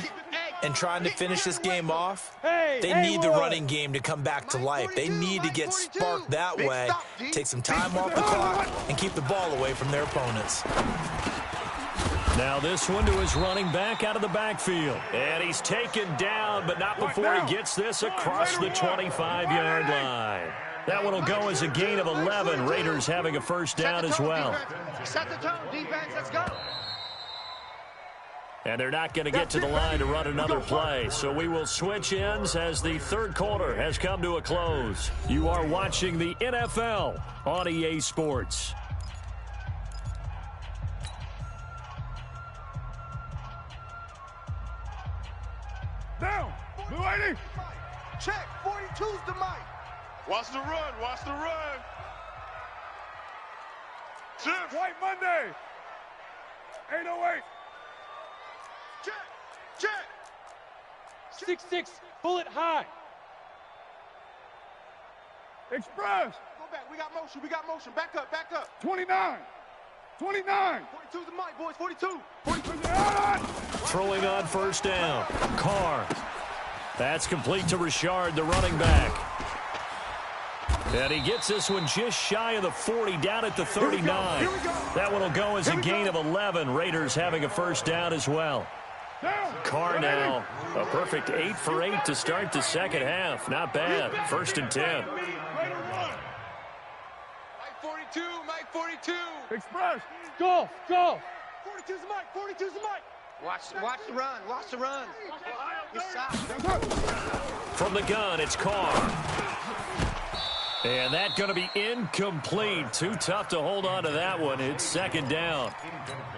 and trying to finish this game off, they need the running game to come back to life. They need to get sparked that way, take some time off the clock, and keep the ball away from their opponents. Now this one to his running back out of the backfield. And he's taken down, but not before he gets this across the 25-yard line. That one will go as a gain of 11. Raiders having a 1st down as well. Set the tone, defense. Let's go. And they're not going to get to the line to run another play. So we will switch ends as the 3rd quarter has come to a close. You are watching the NFL on EA Sports. Down. Blue 80. Check. 42's the mic. Watch the run. Watch the run. Chips. White Monday. 808. Check. 6-6, bullet high. Express. Go back. We got motion. We got motion. Back up. Back up. 29. 29. 42's the mic, boys. 42. 42. Throwing on 1st down. Carr. That's complete to Richard, the running back. And he gets this one just shy of the 40, down at the 39. That one will go as a gain of 11. Raiders having a first down as well. Carr now, a perfect 8 for 8 to start the second half. Not bad. 1st and 10. Mike 42, Mike 42. Express. Go, go. 42's the Mike, 42's the Mike. Watch the run, watch the run. From the gun, it's Carr. And that's going to be incomplete. Too tough to hold on to that one. It's 2nd down.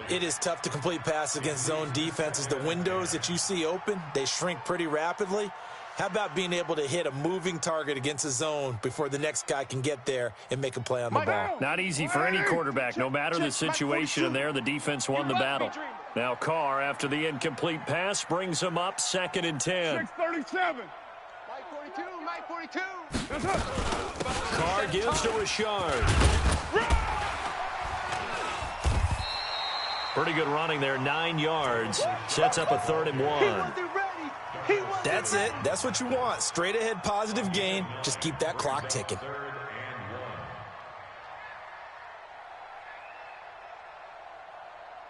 It is tough to complete passes against zone defenses. The windows that you see open, they shrink pretty rapidly. How about being able to hit a moving target against a zone before the next guy can get there and make a play on the ball? Not easy for any quarterback. No matter the situation in there, the defense won the battle. Now Carr, after the incomplete pass, brings him up 2nd and 10. 637. Mike 42, Mike 42. Carr gives to Richard. Pretty good running there, 9 yards. Sets up a 3rd and 1. That's it. That's what you want. Straight ahead positive gain. Just keep that clock ticking.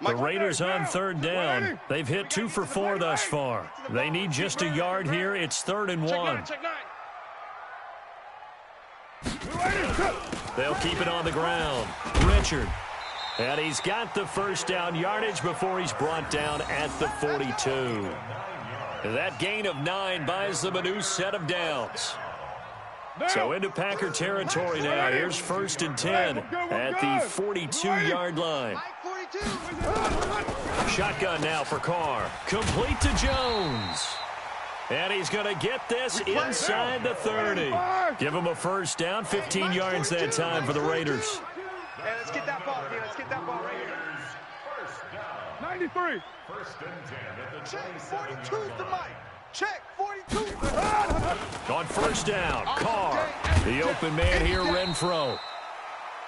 The Raiders on 3rd down. They've hit 2 for 4 thus far. They need just a yard here. It's 3rd and 1. They'll keep it on the ground. Richard. And he's got the first down yardage before he's brought down at the 42. That gain of 9 buys them a new set of downs. So into Packer territory now. Here's 1st and 10 at the 42-yard line. Shotgun now for Carr. Complete to Jones. And he's going to get this inside the 30. Give him a first down. 15 yards that time for the Raiders. Hey, let's get that ball, dude. Let's get that ball right here. 93. 1st and 10 at the Check 42's the Mike. Check 42. On 1st down, Carr. The open man here, Renfro.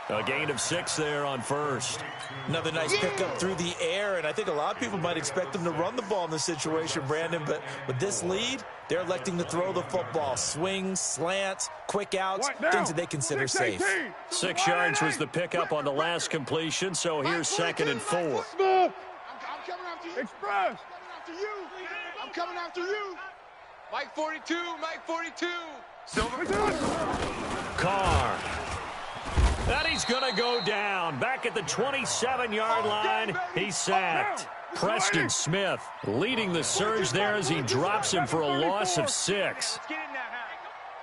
A gain of 6 there on 1st. Another nice pickup through the air, and I think a lot of people might expect them to run the ball in this situation, Brandon, but with this lead, they're electing to throw the football. Swings, slants, quick outs, things that they consider safe. 6 yards was the pickup on the last completion, so here's 2nd and 4. I'm coming after you. Express. I'm coming after you. Mike 42, Mike 42. Carr. And he's going to go down. Back at the 27-yard line, he's sacked. Preston Smith leading the surge there as he drops him for a loss of 6.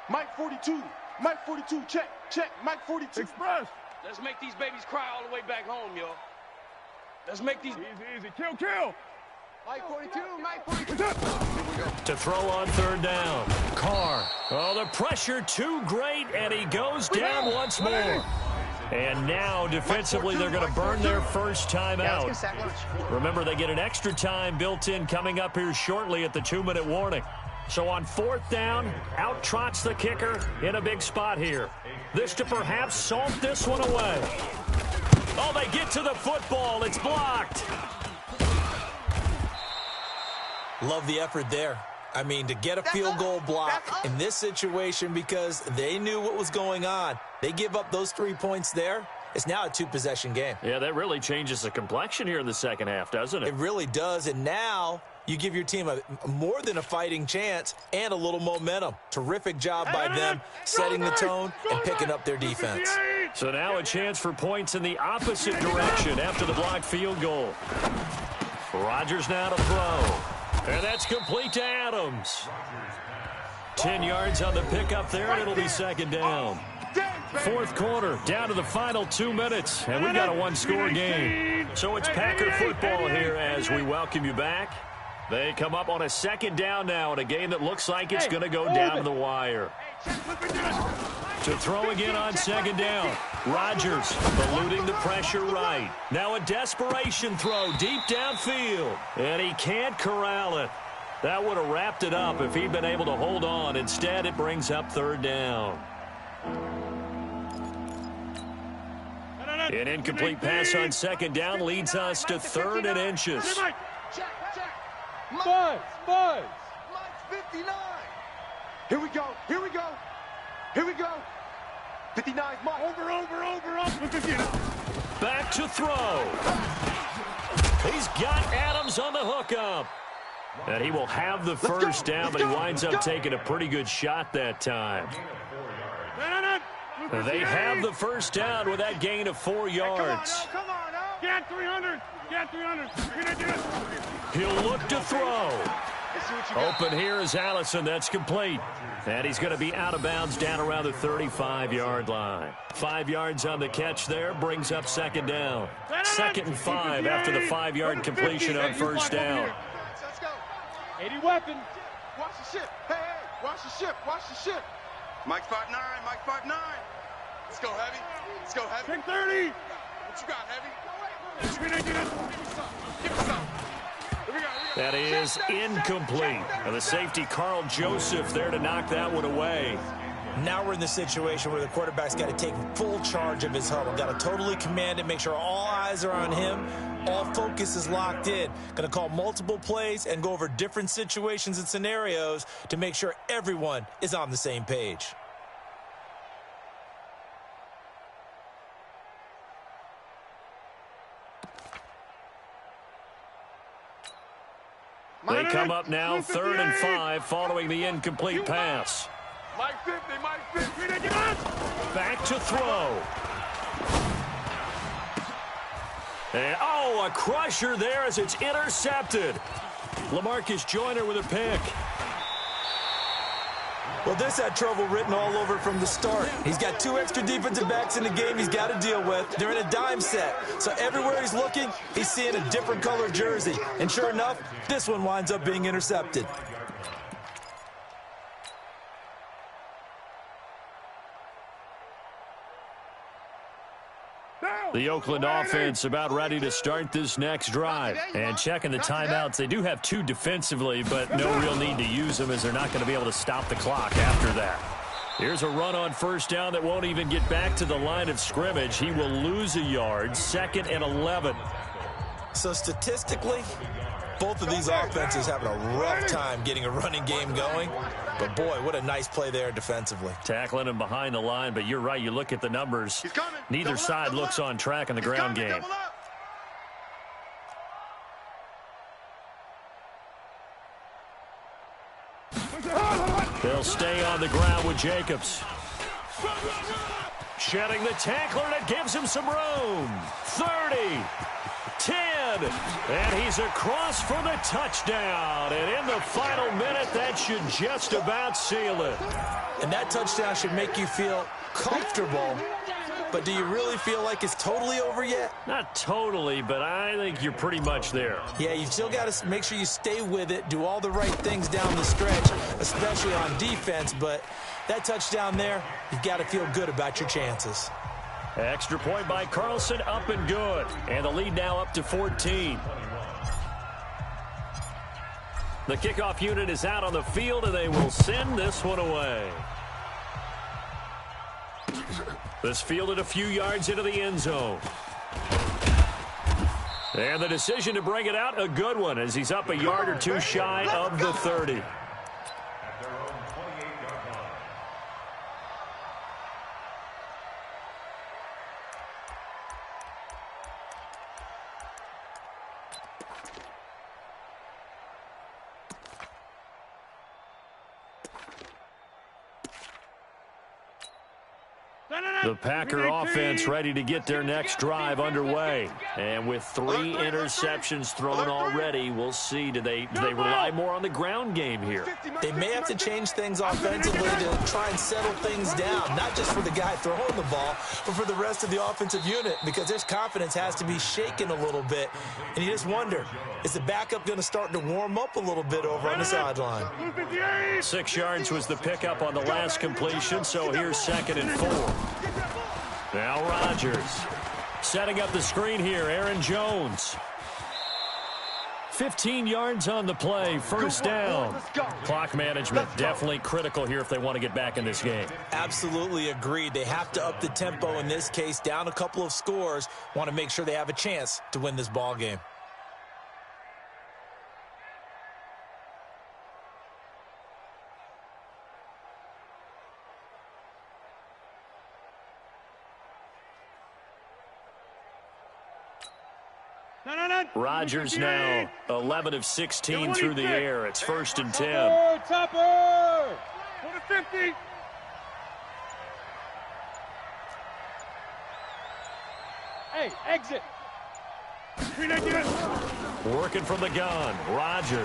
Mike 42, Mike 42, check, Mike 42. Express. Let's make these babies cry all the way back home, yo. Let's make these... Easy. Kill. Mike 42, Mike 42. To throw on 3rd down. Carr. Oh, the pressure too great, and he goes down once more. And now, defensively, they're going to burn their first time out. Remember, they get an extra time built in coming up here shortly at the 2-minute warning. So on 4th down, out trots the kicker in a big spot here. This to perhaps salt this one away. Oh, they get to the football. It's blocked. Love the effort there. I mean, to get a field goal block in this situation because they knew what was going on. They give up those 3 points there. It's now a 2-possession game. Yeah, that really changes the complexion here in the second half, doesn't it? It really does, and now you give your team a more than a fighting chance and a little momentum. Terrific job by them setting the tone and picking up their defense. So now a chance for points in the opposite direction after the blocked field goal. Rodgers now to throw. And that's complete to Adams. 10 yards on the pickup there, and it'll be 2nd down. 4th quarter, down to the final 2 minutes, and we got a 1-score game. So it's Packer football here as we welcome you back. They come up on a 2nd down now in a game that looks like it's going to go down to the wire. To throw again on 2nd down. Rodgers eluding the pressure right. Now a desperation throw deep downfield. And he can't corral it. That would have wrapped it up if he'd been able to hold on. Instead, it brings up 3rd down. An incomplete pass on 2nd down leads us to 3rd and inches. Buzz. Mike 59. Here we go. 59's mine. Back to throw. He's got Adams on the hookup. And he will have the first down, but he winds up taking a pretty good shot that time. They have the first down with that gain of 4 yards. Come on, get 300. Get 300. He'll look to throw. Open here is Allison. That's complete. And he's going to be out of bounds down around the 35-yard line. 5 yards on the catch there brings up second down. 2nd and 5 after the 5-yard completion on first down. Let's go. 80 weapon. Watch the ship. Hey, watch the ship. Watch the ship. Mike 5'9", Mike 5'9". Let's go, Heavy. Let's go, Heavy. Pick 30. What you got, Heavy? Give me some. That is incomplete. And the safety, Carl Joseph, there to knock that one away. Now we're in the situation where the quarterback's got to take full charge of his huddle. Got to totally command it, make sure all eyes are on him. All focus is locked in. Going to call multiple plays and go over different situations and scenarios to make sure everyone is on the same page. They come up now 3rd and 5 following the incomplete pass. Mike 50, Mike 50. Back to throw. And, a crusher there as it's intercepted. LaMarcus Joyner with a pick. Well, this had trouble written all over from the start. He's got 2 extra defensive backs in the game he's got to deal with. They're in a dime set. So everywhere he's looking, he's seeing a different color jersey. And sure enough, this one winds up being intercepted. The Oakland offense about ready to start this next drive. And checking the timeouts, they do have 2 defensively, but no real need to use them as they're not going to be able to stop the clock after that. Here's a run on first down that won't even get back to the line of scrimmage. He will lose a yard, 2nd and 11. So statistically, both of these offenses having a rough time getting a running game going. But, boy, what a nice play there defensively. Tackling him behind the line, but you're right. You look at the numbers. Neither side looks on track in the ground game. They'll stay on the ground with Jacobs. Shedding the tackler, and it gives him some room. 30. 10, and he's across for the touchdown. And in the final minute, that should just about seal it. And that touchdown should make you feel comfortable. But do you really feel like it's totally over yet? Not totally, but I think you're pretty much there. Yeah, you've still got to make sure you stay with it, do all the right things down the stretch, especially on defense. But that touchdown there, you've got to feel good about your chances. Extra point by Carlson, up and good. And the lead now up to 14. The kickoff unit is out on the field, and they will send this one away. This fielded a few yards into the end zone. And the decision to bring it out, a good one, as he's up a yard or 2 shy of the 30. The Packer offense ready to get their next drive underway. And with 3 interceptions thrown already, we'll see. Do they rely more on the ground game here? They may have to change things offensively to try and settle things down, not just for the guy throwing the ball, but for the rest of the offensive unit, because their confidence has to be shaken a little bit. And you just wonder, is the backup going to start to warm up a little bit over on the sideline? 6 yards was the pickup on the last completion, so here's 2nd and 4. Now Rodgers setting up the screen here. Aaron Jones. 15 yards on the play. First down. Clock management definitely critical here if they want to get back in this game. Absolutely agreed. They have to up the tempo in this case. Down a couple of scores. Want to make sure they have a chance to win this ball game. Rodgers now 11 of 16 through the air. It's 1st and 10. Topper! 50. Hey, exit. Working from the gun. Rodgers.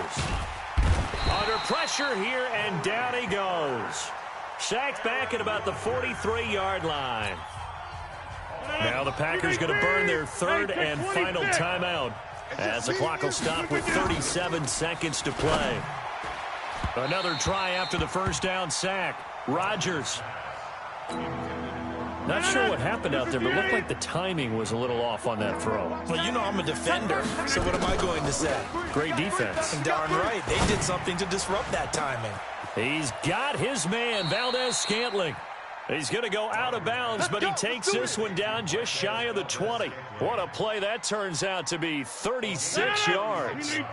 Under pressure here, and down he goes. Sacked back at about the 43-yard line. Now the Packers going to burn their third and final timeout as the clock will stop with 37 seconds to play. Another try after the first down sack. Rodgers. Not sure what happened out there, but it looked like the timing was a little off on that throw. Well, you know I'm a defender, so what am I going to say? Great defense. Darn right. They did something to disrupt that timing. He's got his man, Valdez-Scantling. He's going to go out of bounds, but he takes this one down just shy of the 20. What a play that turns out to be, 36 yards. Inside.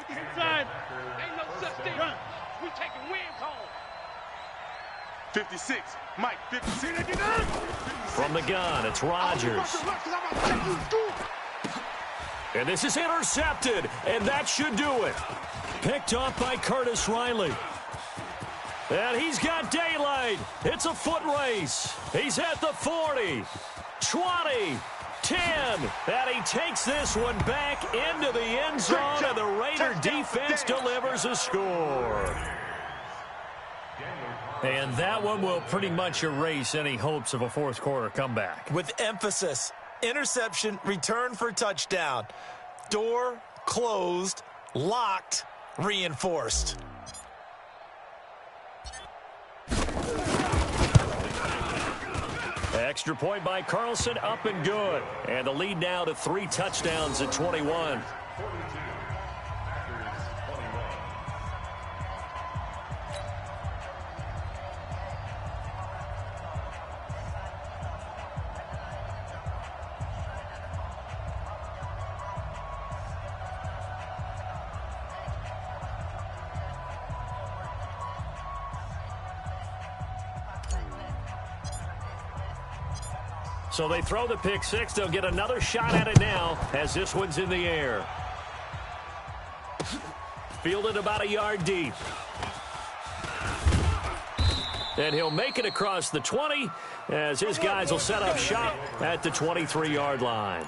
Ain't no such thing. We taking win home. 56. Mike, 56. From the gun, it's Rodgers. And this is intercepted, and that should do it. Picked off by Curtis Riley. And he's got daylight. It's a foot race. He's at the 40, 20, 10. And he takes this one back into the end zone, and the Raider defense delivers a score. And that one will pretty much erase any hopes of a fourth quarter comeback. With emphasis, interception, return for touchdown. Door closed, locked, reinforced. Extra point by Carlson, up and good. And the lead now to 3 touchdowns at 21. So they throw the pick six. They'll get another shot at it now as this one's in the air. Fielded about a yard deep. And he'll make it across the 20 as his guys will set up shop at the 23-yard line.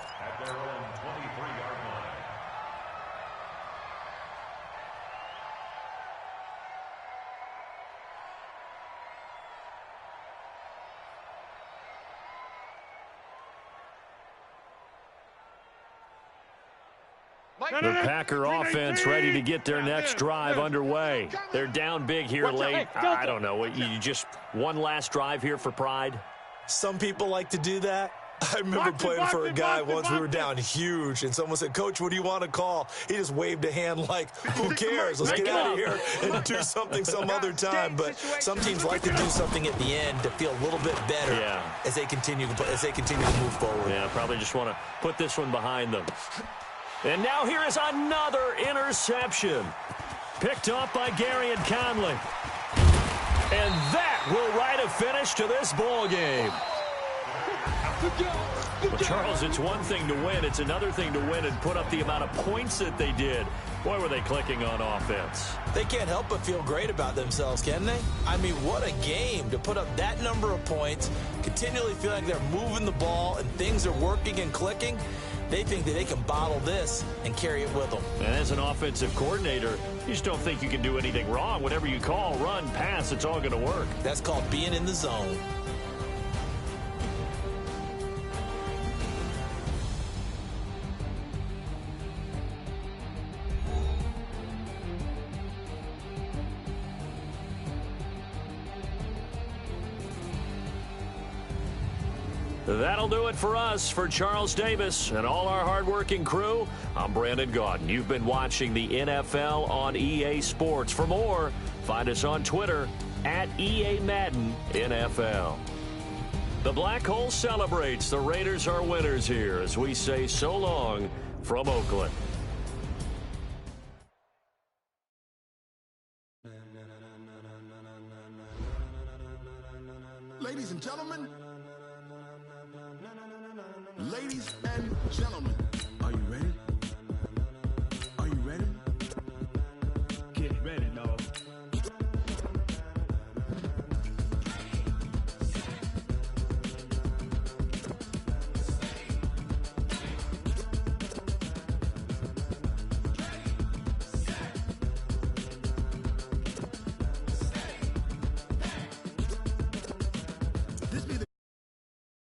The Packer offense ready to get their next drive underway. They're down big here late. I don't know. You just one last drive here for pride? Some people like to do that. I remember playing for a guy once. We were down huge, and someone said, "Coach, what do you want to call?" He just waved a hand like, "Who cares? Let's get out of here and do something some other time." But some teams like to do something at the end to feel a little bit better as they continue to move forward. Yeah, probably just want to put this one behind them. And now here is another interception. Picked off by Gary and Conley. And that will write a finish to this ball game. Well, Charles, it's one thing to win. It's another thing to win and put up the amount of points that they did. Boy, were they clicking on offense. They can't help but feel great about themselves, can they? I mean, what a game to put up that number of points, continually feel like they're moving the ball and things are working and clicking. They think that they can bottle this and carry it with them. And as an offensive coordinator, you just don't think you can do anything wrong. Whatever you call, run, pass, it's all going to work. That's called being in the zone. That'll do it for us. For Charles Davis and all our hardworking crew, I'm Brandon Gaudin. You've been watching the NFL on EA Sports. For more, find us on Twitter at EA Madden NFL. The Black Hole celebrates. The Raiders are winners here as we say so long from Oakland. Ladies and gentlemen, Ladies and gentlemen, are you ready?